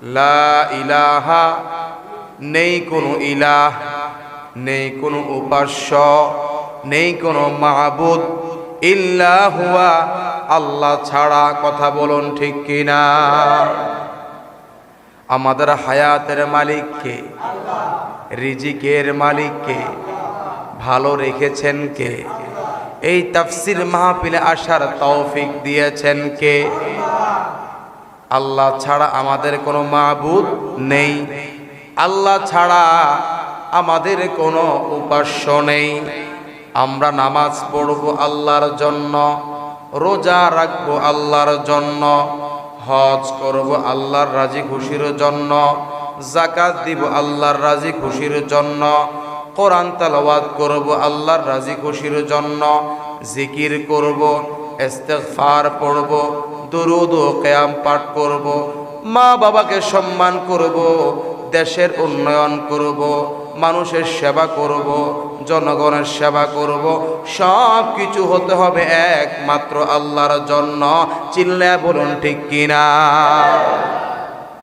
লা ইলাহা, নেই কোনো ইলাহ, নেই কোনো উপাস্য, নেই কোনো মাবুদ ইল্লা হুয়া, আল্লাহ ছাড়া। কথা বলুন ঠিক কিনা? আমাদের হায়াতের মালিক কে? রিজিকের মালিক কে? ভালো রেখেছেন কে? এই তাফসীর মাহফিলে আসার তৌফিক দিয়েছেন কে? আল্লাহ ছাড়া আমাদের কোনো মাবুদ নেই, আল্লাহ ছাড়া আমাদের কোনো উপাস্য নেই। আমরা নামাজ পড়ব আল্লাহর জন্য, রোজা রাখবো আল্লাহর জন্য, হজ করব আল্লাহর রাজি খুশির জন্য, যাকাত দিব আল্লাহর রাজি খুশির জন্য, কোরআন তেলাওয়াত করব আল্লাহর রাজি খুশির জন্য, জিকির করব, ইস্তিগফার পড়ব, দুরূদ ও কিয়াম পাঠ করব, মা বাবাকে সম্মান করব, দেশের উন্নয়ন করব, মানুষের সেবা করব, জনগণের সেবা করব। সব কিছু হতে হবে একমাত্র আল্লাহর জন্য। চিল্লায়া বলুন ঠিক কিনা?